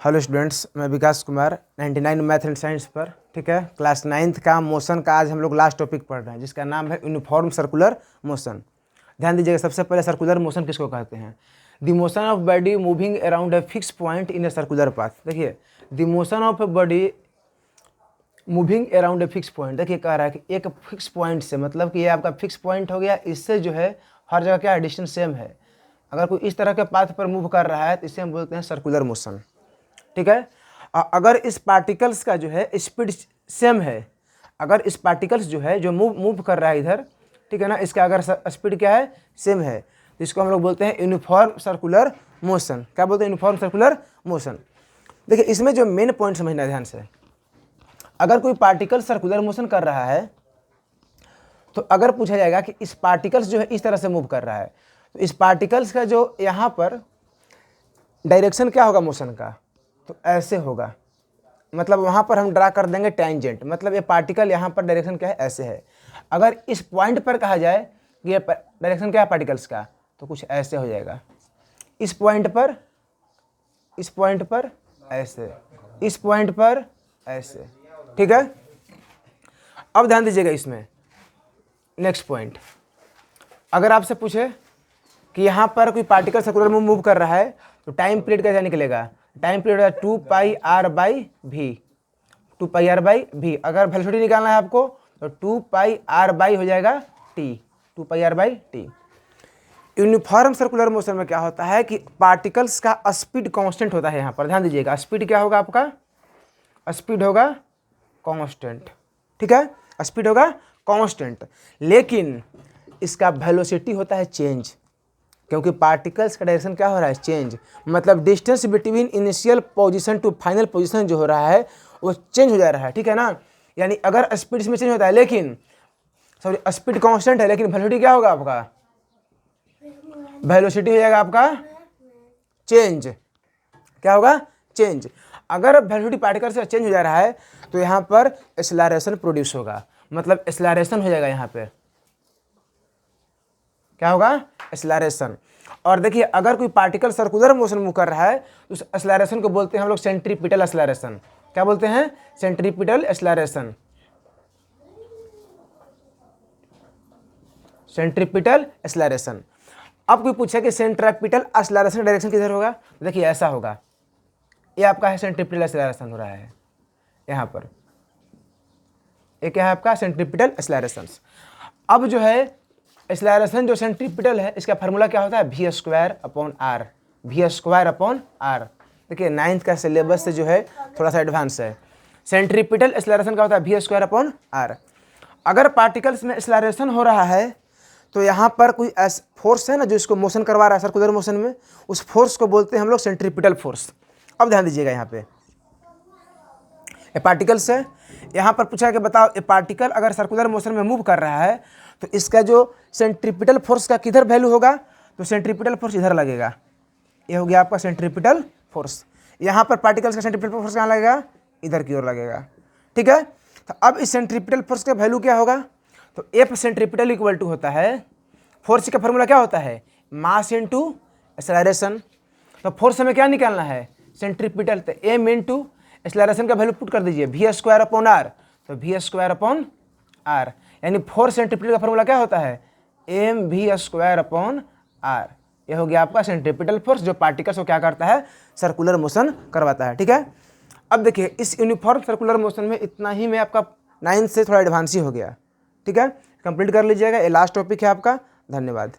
Hello students, मैं विकास Kumar 99 math and science पर। ठीक है, क्लास 9th का मोशन का आज हम लोग लास्ट टॉपिक पढ़ रहे हैं, जिसका नाम है यूनिफॉर्म सर्कुलर मोशन। ध्यान दीजिएगा, सबसे पहले सर्कुलर मोशन किसको कहते हैं? The motion of body moving around a fix point in a circular path. देखिए, the motion of body moving around a fix point. देखिए, कह रहा है कि एक फिक्स पॉइंट से, मतलब कि ये आपका फिक्स पॉइंट हो गया, इससे जो है हर जगह क्या डिस्टेंस सेम है। अगर कोई इस तरह के पाथ पर मूव कर रहा है तो इसे हम बोलते हैं सर्कुलर मोशन। ठीक है, अगर इस पार्टिकल्स का जो है स्पीड सेम है, अगर इस पार्टिकल्स जो है जो मूव कर रहा है इधर, ठीक है ना, इसका अगर स्पीड क्या है, सेम है, तो इसको हम लोग बोलते हैं यूनिफॉर्म सर्कुलर मोशन। क्या बोलते हैं? Uniform circular motion. देखिए, इसमें जो मेन पॉइंट समझना है ध्यान से, अगर कोई पार्टिकल सर्कुलर मोशन कर रहा है तो अगर पूछा जाएगा कि इस पार्टिकल्स जो है इस तरह से मूव कर रहा है, तो इस पार्टिकल्स का जो यहाँ पर डायरेक्शन क्या होगा मोशन का, तो ऐसे होगा। मतलब वहाँ पर हम ड्रा कर देंगे टेंजेंट, मतलब ये पार्टिकल यहाँ पर डायरेक्शन क्या है, ऐसे है। अगर इस पॉइंट पर कहा जाए कि ये डायरेक्शन क्या है पार्टिकल्स का, तो कुछ ऐसे हो जाएगा। इस पॉइंट पर, इस पॉइंट पर ऐसे, इस पॉइंट पर ऐसे। ठीक है, अब ध्यान दीजिएगा इसमें नेक्स्ट पॉइंट, अगर आपसे पूछे कि यहाँ पर कोई पार्टिकल सर्कुलर में मूव कर रहा है तो टाइम पीरियड कैसे निकलेगा? Time period 2πr/v, 2πr/v। अगर वेलोसिटी निकालना है आपको तो 2πr/ हो जाएगा t, 2πr/t। Uniform circular motion में क्या होता है कि पार्टिकल्स का स्पीड कांस्टेंट होता है। यहाँ पर ध्यान दीजिएगा, स्पीड क्या होगा आपका? स्पीड होगा कांस्टेंट। ठीक है, स्पीड होगा कांस्टेंट, लेकिन इसका वेलोसिटी होता है चेंज, क्योंकि पार्टिकल्स का डायरेक्शन क्या हो रहा है, चेंज। मतलब distance between initial position to final position जो हो रहा है वो चेंज हो जा रहा है। ठीक है ना, यानी अगर स्पीड इसमें चेंज होता है, लेकिन सॉरी स्पीड कांस्टेंट है, लेकिन वेलोसिटी क्या होगा आपका? वेलोसिटी हो जाएगा आपका चेंज। क्या होगा? चेंज। अगर वेलोसिटी पार्टिकल से चेंज हो जा रहा है तो यहाँ पर एक्सेलरेशन प्रोड्यूस होगा, मतलब एक्सेलरेशन हो जाएगा यहाँ पे। क्या होगा? एक्सेलरेशन। और देखिए, अगर कोई पार्टिकल सर्कुलर मोशन मूव कर रहा है तो उस एक्सेलरेशन को बोलते हैं हम लोग सेंट्रीपिटल एक्सेलरेशन। क्या बोलते हैं? Centripetal acceleration. Centripetal acceleration. अब कोई पूछे कि सेंट्रीपिटल एक्सेलरेशन डायरेक्शन किधर होगा, तो देखिए ऐसा होगा। ये आपका है सेंट्रीपिटल एक्सेलरेशन हो रहा है यहाँ पर, ये क्या है आपका? Centripetal acceleration. अब जो है एक्सेलरेशन जो सेंट्रीपिटल है, इसका फार्मूला क्या होता है? v²/r, v²/r। देखिए 9th का सिलेबस से जो है थोड़ा सा एडवांस है। सेंट्रीपिटल एक्सेलरेशन का होता है v²/r। अगर पार्टिकल्स में एक्सेलरेशन हो रहा है तो यहाँ पर कोई फोर्स है ना जो इसको मोशन करवा रहा है सर्कुलर मोशन में, उस फोर्स को बोलते हैं हम लोग सेंट्रीपिटल फोर्स। अब ध्यान दीजिएगा, यहाँ पे ये पार्टिकल्स है, यहाँ पर पूछा कि बताओ ये पार्टिकल अगर सर्कुलर मोशन में मूव कर रहा है तो इसका जो सेंट्रीपिटल फोर्स का किधर वैल्यू होगा, तो सेंट्रीपिटल फोर्स इधर लगेगा। ये हो गया आपका सेंट्रीपिटल फोर्स। यहाँ पर पार्टिकल्स का सेंट्रीपिटल फोर्स कहाँ लगेगा? इधर की ओर लगेगा। ठीक है, तो अब इस सेंट्रीपिटल फोर्स का वैल्यू क्या होगा? तो एफ सेंट्रीपिटल इक्वल टू होता है, फोर्स का फॉर्मूला क्या होता है? Mass into acceleration. तो फोर्स हमें क्या निकालना है? सेंट्रीपिटल। तो एम इनटू एक्सेलरेशन का वैल्यू पुट कर दीजिए, v²/r। तो v²/r, यानी फोर्स सेंट्रीपिटल का फॉर्मूला क्या होता है? mv²/r। ये हो गया आपका सेंट्रीपिटल फोर्स, जो पार्टिकल्स को क्या करता है? सर्कुलर मोशन करवाता है। ठीक है, अब देखिए इस यूनिफॉर्म सर्कुलर मोशन में इतना ही में आपका 9th से थोड़ा एडवांस ही हो गया। ठीक है, कंप्लीट कर लीजिएगा, ये लास्ट टॉपिक है आपका। धन्यवाद।